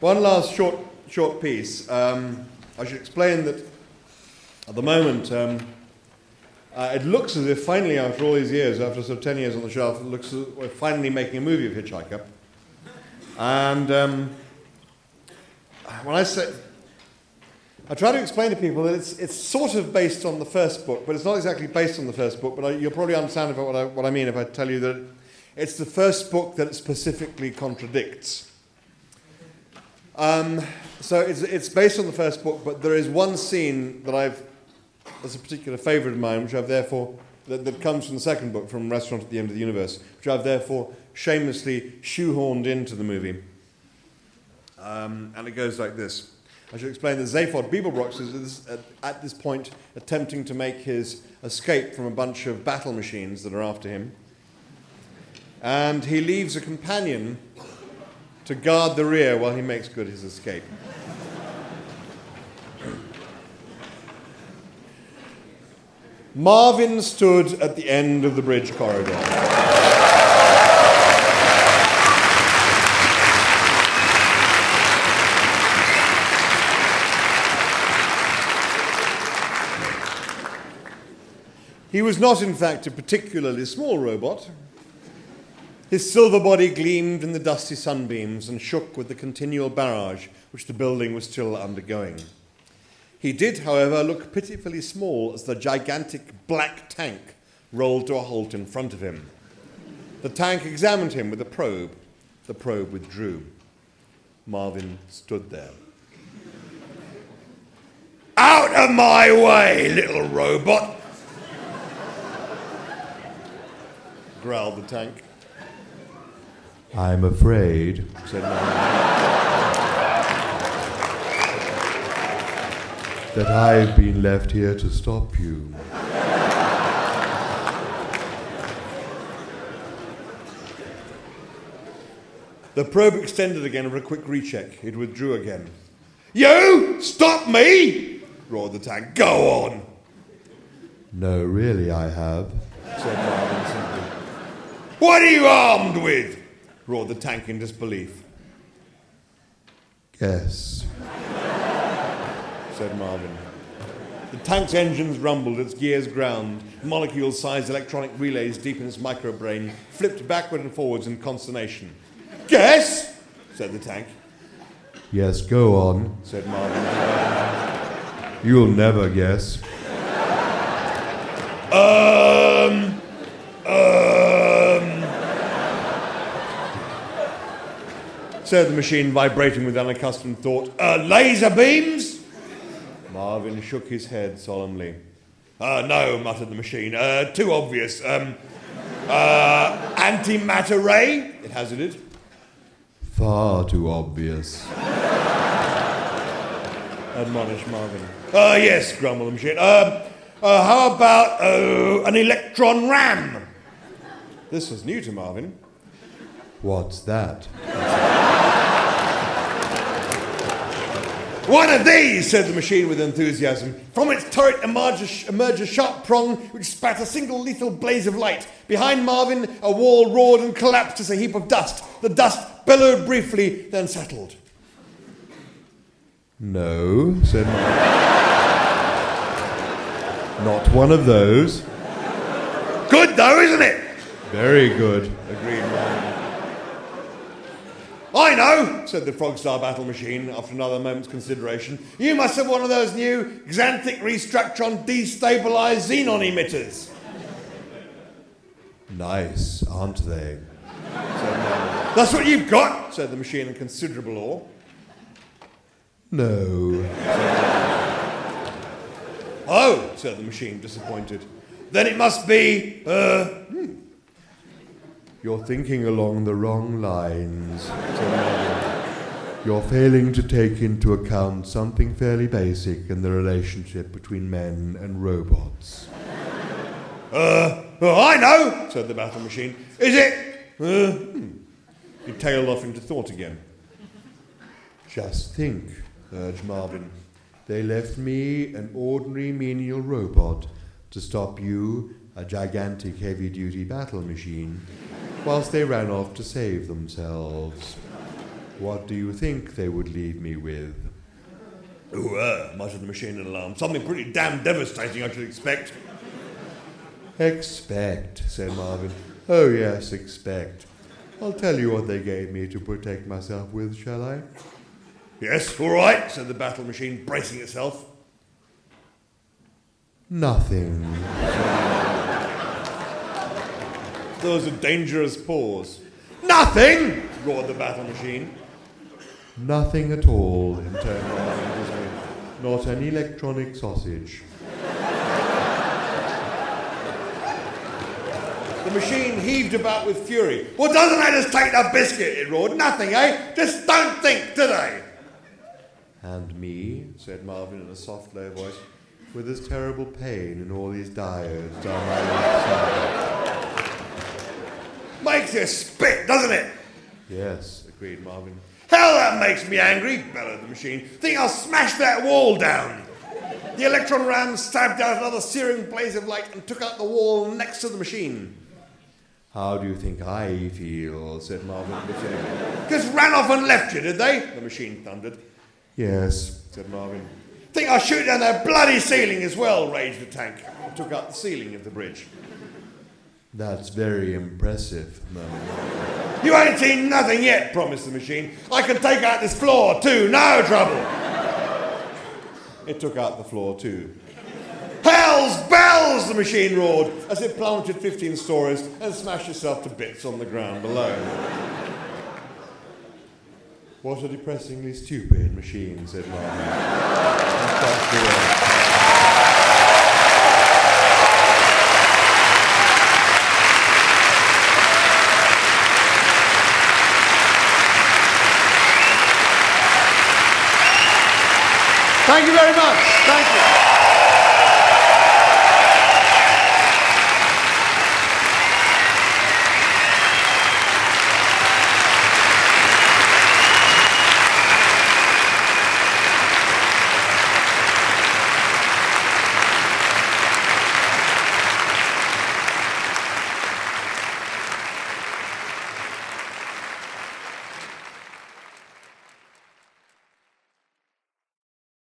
One last short piece. I should explain that at the moment, it looks as if finally, after all these years, after sort of 10 years on the shelf, it looks as if we're finally making a movie of Hitchhiker. And when I say, I try to explain to people that it's sort of based on the first book, but it's not exactly based on the first book. But you'll probably understand what I mean if I tell you that it's the first book that it specifically contradicts. So it's based on the first book, but there is one scene that's a particular favourite of mine, which I've therefore, that comes from the second book, from Restaurant at the End of the Universe, which I've therefore shamelessly shoehorned into the movie. And it goes like this. I should explain that Zaphod Beeblebrox is at this point attempting to make his escape from a bunch of battle machines that are after him. And he leaves a companion to guard the rear while he makes good his escape. Marvin stood at the end of the bridge corridor. He was not, in fact, a particularly small robot. His silver body gleamed in the dusty sunbeams and shook with the continual barrage which the building was still undergoing. He did, however, look pitifully small as the gigantic black tank rolled to a halt in front of him. The tank examined him with a probe. The probe withdrew. Marvin stood there. "Out of my way, little robot!" growled the tank. "I'm afraid," said Marvin, "that I've been left here to stop you." The probe extended again for a quick recheck. It withdrew again. "You stop me!" roared the tank. "Go on!" "No, really, I have," said Marvin simply. "What are you armed with?" roared the tank in disbelief. "Guess," said Marvin. The tank's engines rumbled, its gears ground. Molecule-sized electronic relays deep in its microbrain flipped backward and forwards in consternation. "Guess?" said the tank. "Yes, go on," said Marvin. "You'll never guess." said the machine, vibrating with unaccustomed thought. "Laser beams?" Marvin shook his head solemnly. "No," muttered the machine. "Too obvious. Antimatter ray?" it hazarded. "Far too obvious," admonished Marvin. "Yes," grumbled the machine. How about an electron ram?" This was new to Marvin. "What's that?" "One of these," said the machine with enthusiasm. "From its turret emerged a sharp prong which spat a single lethal blaze of light. Behind Marvin, a wall roared and collapsed as a heap of dust. The dust bellowed briefly, then settled. "No," said Marvin. "Not one of those." "Good though, isn't it?" "Very good," agreed Marvin. "I know," said the Frogstar battle machine after another moment's consideration. "You must have one of those new xanthic restructron destabilized xenon emitters." "Nice, aren't they?" said Marvin. "That's what you've got," said the machine in considerable awe. "No," said Marvin. "Oh," said the machine, disappointed. "Then it must be, You're thinking along the wrong lines," said Marvin. "You're failing to take into account something fairly basic in the relationship between men and robots." I know," said the battle machine. "Is it? He tailed off into thought again. "Just think," urged Marvin. "They left me, an ordinary menial robot, to stop you, a gigantic heavy-duty battle machine, whilst they ran off to save themselves. What do you think they would leave me with? Ooh, muttered the machine in alarm. Something pretty damn devastating, I should expect. Expect, said Marvin. Oh, yes, expect. I'll tell you what they gave me to protect myself with, shall I? Yes, all right, said the battle machine, bracing itself. Nothing. There was a dangerous pause. Nothing! Roared the battle machine. Nothing at all, interned Marvin. Not an electronic sausage. The machine heaved about with fury. Well, doesn't that just take the biscuit? It roared. Nothing, eh? Just don't think, do they? And me, said Marvin in a soft, low voice, with this terrible pain in all these diodes down my left side. Makes you spit, doesn't it? Yes, agreed Marvin. Hell, that makes me angry, bellowed the machine. Think I'll smash that wall down. The electron ram stabbed out another searing blaze of light and took out the wall next to the machine. How do you think I feel? Said Marvin. Just ran off and left you, did they? The machine thundered. Yes, said Marvin. Think I'll shoot down that bloody ceiling as well, raged the tank. And took out the ceiling of the bridge. That's very impressive, murmured Marvin. You ain't seen nothing yet, promised the machine. I can take out this floor too, no trouble. It took out the floor too. Hell's bells, the machine roared as it plummeted 15 stories and smashed itself to bits on the ground below. What a depressingly stupid machine, said Marvin. Thank you very much. Thank you.